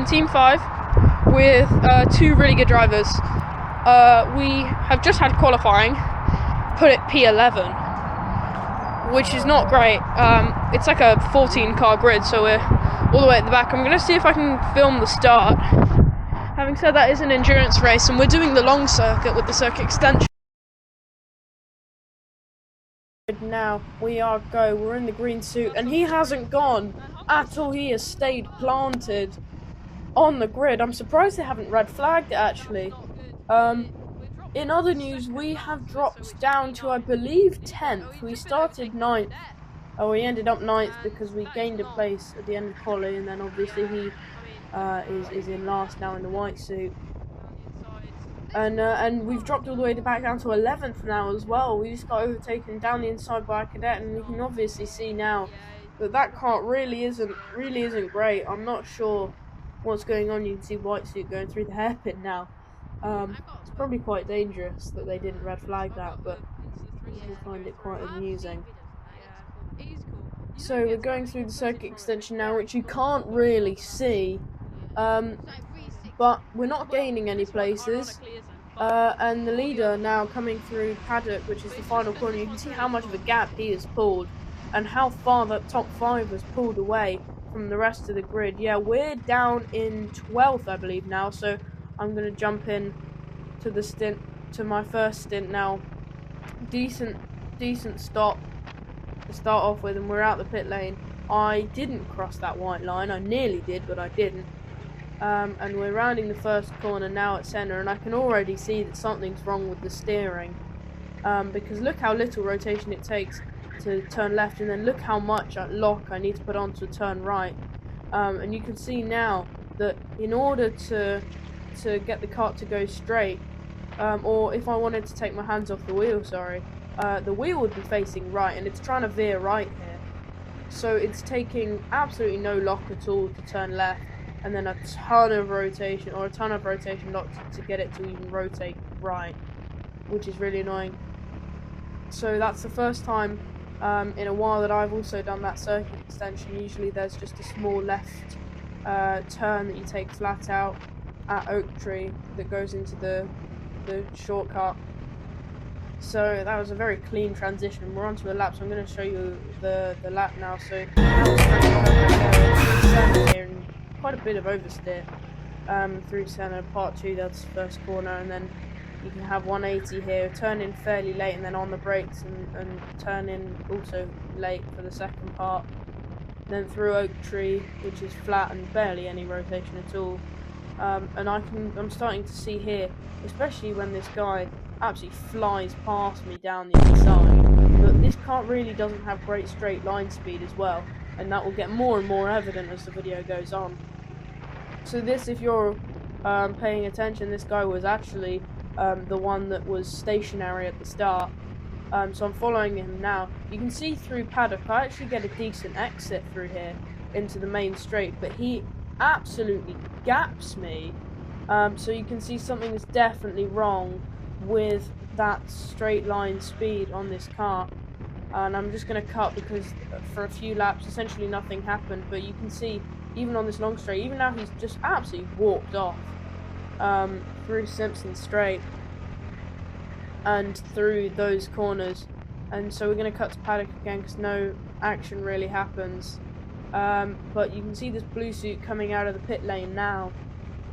in Team 5 with two really good drivers. We have just had qualifying, put it P11, which is not great. It's like a 14-car grid, so we're all the way at the back. I'm going to see if I can film the start. Having said that, it's an endurance race, and we're doing the long circuit with the circuit extension. Now we are go. We're in the green suit, and he hasn't gone at all. He has stayed planted on the grid. I'm surprised they haven't red flagged it, actually. In other news, we have dropped down to, I believe, 10th. We started 9th. Oh, we ended up 9th because we gained a place at the end of quali, and then obviously he is in last now in the white suit. And we've dropped all the way back down to 11th now as well. We just got overtaken down the inside by a cadet, and we can obviously see now that that kart really isn't great. I'm not sure what's going on. You can see white suit going through the hairpin now. It's probably quite dangerous that they didn't red flag that, but I find it quite amusing. So we're going through the circuit extension now, which you can't really see, but we're not gaining any places. And the leader now coming through paddock, which is the final corner. You can see how much of a gap he has pulled, and how far that top 5 has pulled away from the rest of the grid. Yeah, we're down in 12th, I believe now. So I'm gonna jump in to my first stint now. Decent stop to start off with, and we're out the pit lane. I didn't cross that white line. I nearly did, but I didn't. And we're rounding the first corner now at centre, and I can already see that something's wrong with the steering, because look how little rotation it takes to turn left, and then look how much lock I need to put on to turn right. And you can see now that in order to get the kart to go straight, or if I wanted to take my hands off the wheel, the wheel would be facing right, and it's trying to veer right here. So it's taking absolutely no lock at all to turn left, and then a ton of rotation lock to get it to even rotate right, which is really annoying. So that's the first time in a while that I've also done that circuit extension. Usually there's just a small left turn that you take flat out at Oak Tree that goes into the shortcut. So that was a very clean transition. We're onto the lap, so I'm going to show you the lap now. So quite a bit of oversteer through centre, part 2, that's the first corner, and then you can have 180 here, turn in fairly late, and then on the brakes and turn in also late for the second part. Then through Oak Tree, which is flat and barely any rotation at all. And I'm starting to see here, especially when this guy absolutely flies past me down the inside, but this kart really doesn't have great straight line speed as well, and that will get more and more evident as the video goes on. So this, if you're paying attention, this guy was actually the one that was stationary at the start. So I'm following him now. You can see through paddock, I actually get a decent exit through here into the main straight, but he absolutely gaps me. So you can see something is definitely wrong with that straight line speed on this car. And I'm just going to cut because for a few laps essentially nothing happened, but you can see even on this long straight, even now he's just absolutely walked off through Simpson Straight and through those corners. And so we're going to cut to paddock again because no action really happens. But you can see this blue suit coming out of the pit lane now.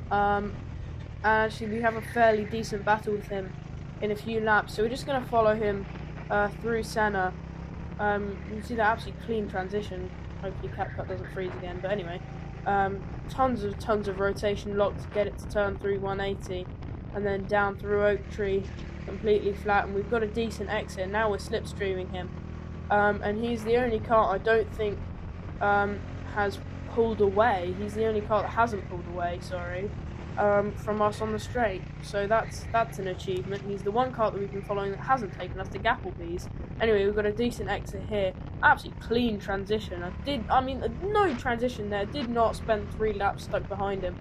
And actually we have a fairly decent battle with him in a few laps, so we're just going to follow him through Senna. You can see that absolutely clean transition. Hopefully CapCut doesn't freeze again, but anyway, tons of rotation lock to get it to turn through 180, and then down through Oak Tree, completely flat, and we've got a decent exit. Now we're slipstreaming him, and he's the only kart I don't think has pulled away. He's the only kart that hasn't pulled away, from us on the straight. So that's an achievement. He's the one kart that we've been following that hasn't taken us to Gapplebee's. Anyway, we've got a decent exit here. Absolutely clean transition. No transition there. Did not spend 3 laps stuck behind him.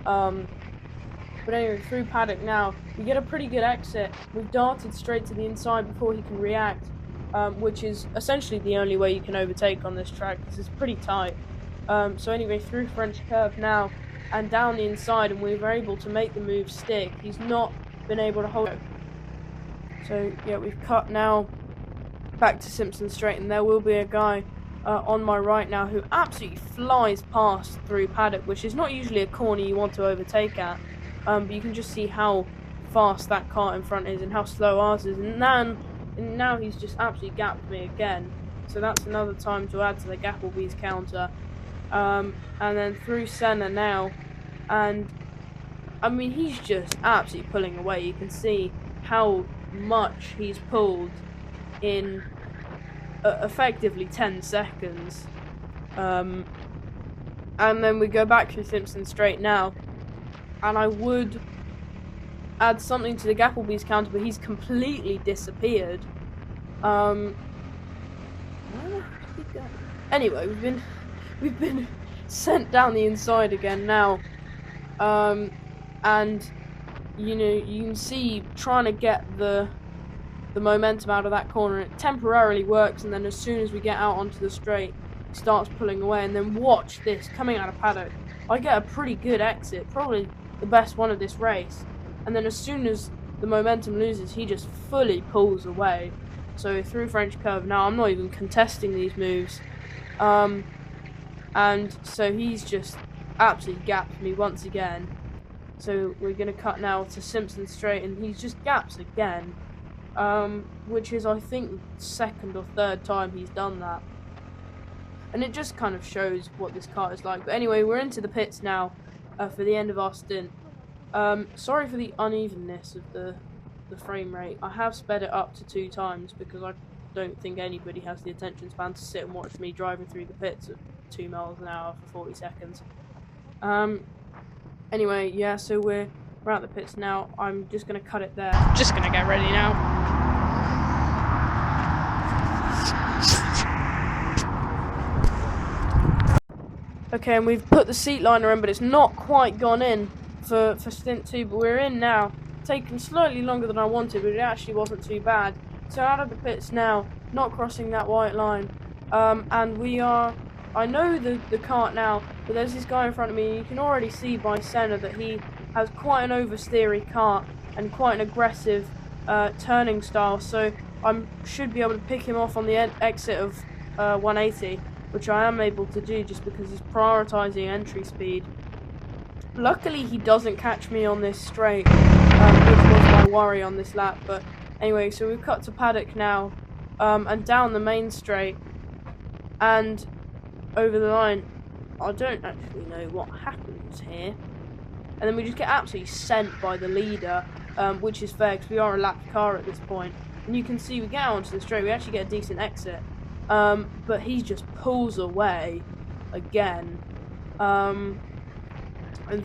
But anyway, through paddock now, we get a pretty good exit. We've darted straight to the inside before he can react, which is essentially the only way you can overtake on this track because it's pretty tight. So anyway, through French Curve now, and down the inside, and we were able to make the move stick. He's not been able to hold it. So yeah, we've cut now back to Simpson Straight, and there will be a guy on my right now who absolutely flies past through Paddock, which is not usually a corner you want to overtake at, but you can just see how fast that car in front is and how slow ours is, and now he's just absolutely gapped me again. So that's another time to add to the Gapplebee's counter. And then through Senna now, and I mean, he's just absolutely pulling away. You can see how much he's pulled in effectively 10 seconds. And then we go back through Simpson Straight now, and I would add something to the Gapplebee's counter, but he's completely disappeared. Where did he go? Anyway, we've been sent down the inside again now, and you know, you can see trying to get the momentum out of that corner. It temporarily works, and then as soon as we get out onto the straight, he starts pulling away. And then watch this, coming out of Paddock, I get a pretty good exit, probably the best one of this race. And then as soon as the momentum loses, he just fully pulls away. So through French Curve now, I'm not even contesting these moves. And so he's just absolutely gapped me once again. So we're going to cut now to Simpson Straight, and he just gaps again. Which is, I think, second or third time he's done that. And it just kind of shows what this car is like. But anyway, we're into the pits now for the end of our stint. Sorry for the unevenness of the frame rate. I have sped it up to 2 times because I don't think anybody has the attention span to sit and watch me driving through the pits at 2 miles an hour for 40 seconds. Anyway, yeah, so we're at the pits now. I'm just going to cut it there. Just going to get ready now. Okay, and we've put the seat liner in, but it's not quite gone in for stint 2, but we're in now. Taken slightly longer than I wanted, but it actually wasn't too bad. So out of the pits now, not crossing that white line, and we are, I know the kart now, but there's this guy in front of me. You can already see by Senna that he has quite an oversteery kart and quite an aggressive turning style, so I should be able to pick him off on the exit of 180, which I am able to do just because he's prioritising entry speed. Luckily he doesn't catch me on this straight, which was my worry on this lap, but anyway, so we've cut to Paddock now, and down the main straight, and over the line. I don't actually know what happens here. And then we just get absolutely sent by the leader, which is fair because we are a lapped car at this point. And you can see we get out onto the straight, we actually get a decent exit. But he just pulls away again. And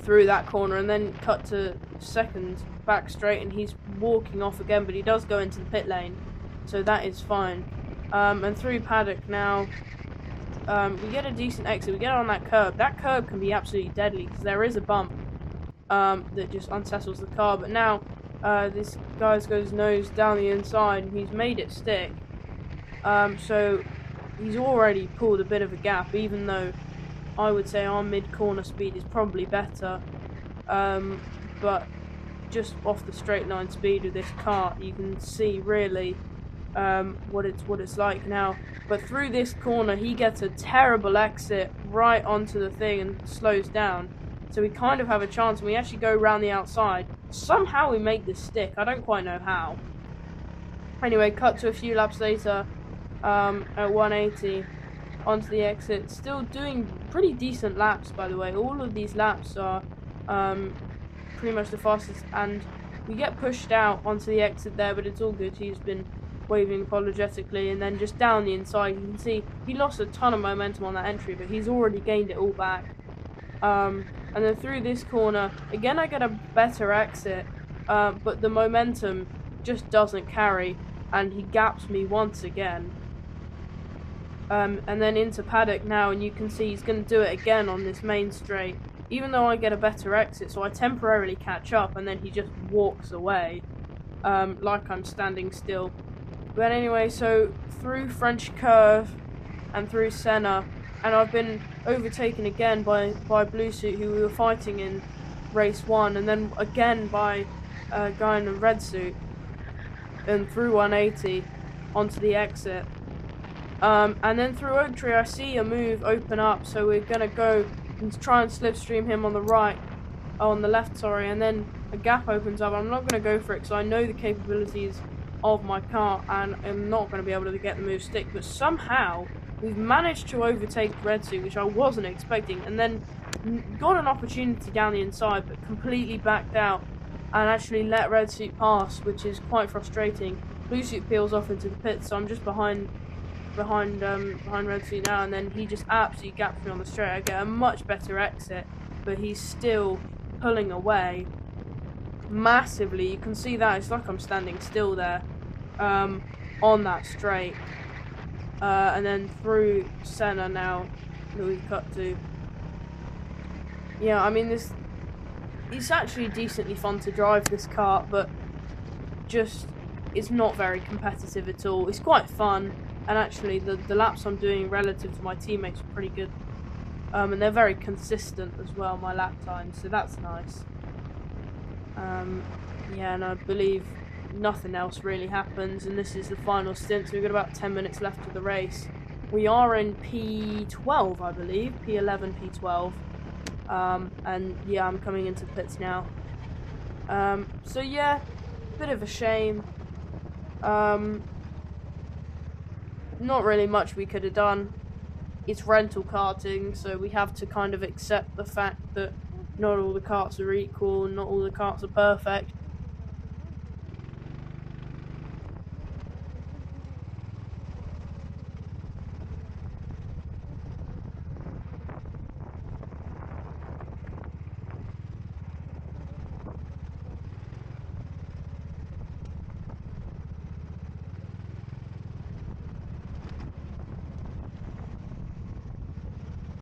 through that corner, and then cut to second back straight, and he's walking off again, but he does go into the pit lane, so that is fine. And through Paddock now, we get a decent exit. We get on that curb. That curb can be absolutely deadly because there is a bump that just unsettles the car. But now this guy's got his nose down the inside, and he's made it stick. So he's already pulled a bit of a gap, even though I would say our mid-corner speed is probably better. But just off the straight line speed of this car, you can see really what it's like now. But through this corner, he gets a terrible exit right onto the thing and slows down. So we kind of have a chance, and we actually go around the outside. Somehow we make this stick. I don't quite know how. Anyway, cut to a few laps later at 180 onto the exit. Still doing pretty decent laps, by the way. All of these laps are pretty much the fastest, and we get pushed out onto the exit there, but it's all good. He's been waving apologetically, and then just down the inside, you can see he lost a ton of momentum on that entry, but he's already gained it all back. And then through this corner, again I get a better exit, but the momentum just doesn't carry, and he gaps me once again. And then into Paddock now, and you can see he's going to do it again on this main straight, even though I get a better exit, so I temporarily catch up, and then he just walks away, like I'm standing still. But anyway, so through French Curve and through Senna, and I've been overtaken again by Blue Suit, who we were fighting in race 1, and then again by a guy in a red suit, and through 180 onto the exit. And then through Oak Tree, I see a move open up, so we're gonna go and try and slipstream him on the left, sorry, and then a gap opens up. I'm not gonna go for it because I know the capabilities of my car, and I'm not gonna be able to get the move stick. But somehow we've managed to overtake Red Suit, which I wasn't expecting, and then got an opportunity down the inside, but completely backed out and actually let Red Suit pass, which is quite frustrating. Blue Suit peels off into the pits, so I'm just behind Red Suit now, and then he just absolutely gaps me on the straight. I get a much better exit, but he's still pulling away massively. You can see that it's like I'm standing still there on that straight, and then through Senna now that we've cut to. Yeah, I mean, it's actually decently fun to drive this kart, but just it's not very competitive at all. It's quite fun, and actually the laps I'm doing relative to my teammates are pretty good, and they're very consistent as well, my lap times, so that's nice. Yeah, and I believe nothing else really happens, and this is the final stint, so we've got about 10 minutes left of the race. We are in P12, I believe, P11, P12, and yeah, I'm coming into pits now. So yeah, bit of a shame. Not really much we could have done. It's rental karting, so we have to kind of accept the fact that not all the karts are equal, not all the karts are perfect.